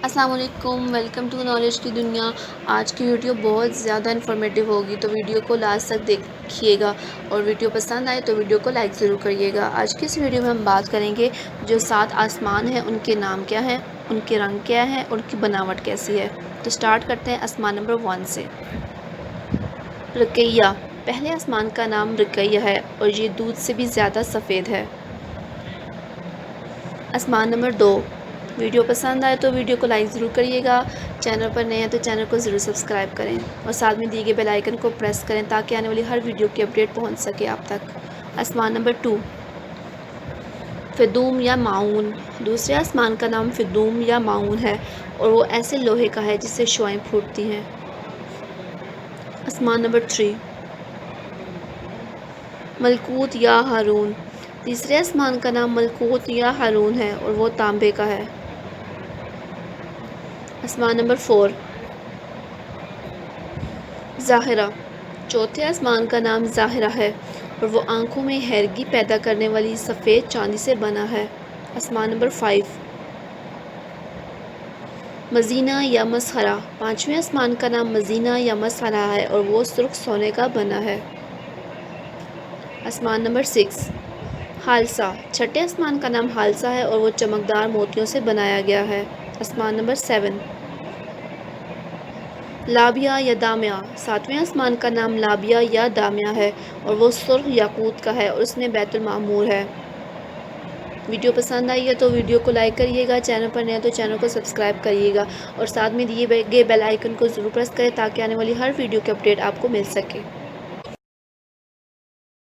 السلام علیکم، welcome to knowledge کی دنیا۔ آج کی ویڈیو بہت زیادہ انفارمیٹیو ہوگی، تو ویڈیو کو لاسٹ تک دیکھیے گا، اور ویڈیو پسند آئے تو ویڈیو کو لائک ضرور کریے گا۔ آج کی اس ویڈیو میں ہم بات کریں گے جو 7 آسمان ہیں ان کے نام کیا ہیں، ان کے رنگ کیا ہیں، ان کی بناوٹ کیسی ہے۔ تو سٹارٹ کرتے ہیں آسمان نمبر 1 سے۔ رقیہ، پہلے آسمان کا نام رقیہ ہے اور یہ دودھ سے بھی زیادہ سفید ہے۔ آسمان نمبر 2۔ ویڈیو پسند آئے تو ویڈیو کو لائک ضرور کریے گا، چینل پر نئے ہیں تو چینل کو ضرور سبسکرائب کریں اور ساتھ میں دیے گئے بیل آئیکن کو پریس کریں تاکہ آنے والی ہر ویڈیو کی اپڈیٹ پہنچ سکے آپ تک۔ آسمان نمبر 2۔ فدوم یا معاون، دوسرے آسمان کا نام فدوم یا معاون ہے اور وہ ایسے لوہے کا ہے جس سے شعاعیں پھوٹتی ہیں۔ آسمان نمبر 3۔ ملکوت یا ہارون، تیسرے آسمان کا نام ملکوت یا ہارون ہے اور وہ تانبے کا ہے۔ آسمان نمبر 4۔ ظاہرہ، چوتھے آسمان کا نام ظاہرہ ہے اور وہ آنکھوں میں حیرگی پیدا کرنے والی سفید چاندی سے بنا ہے۔ آسمان نمبر 5۔ مزینہ یا مسخرہ، پانچویں آسمان کا نام مزینہ یا مسخرہ ہے اور وہ سرخ سونے کا بنا ہے۔ آسمان نمبر 6۔ حالثہ، چھٹے آسمان کا نام حالثہ ہے اور وہ چمکدار موتیوں سے بنایا گیا ہے۔ آسمان نمبر 7۔ لابیہ یا دامیہ، ساتویں آسمان کا نام لابیہ یا دامیہ ہے اور وہ سرخ یاقوت کا ہے اور اس میں بیت المعمور ہے۔ ویڈیو پسند آئی ہے تو ویڈیو کو لائک کریے گا، چینل پر نئے ہیں تو چینل کو سبسکرائب کریے گا اور ساتھ میں دیے گئے بیل آئیکن کو ضرور پریس کریں تاکہ آنے والی ہر ویڈیو کی اپڈیٹ آپ کو مل سکے۔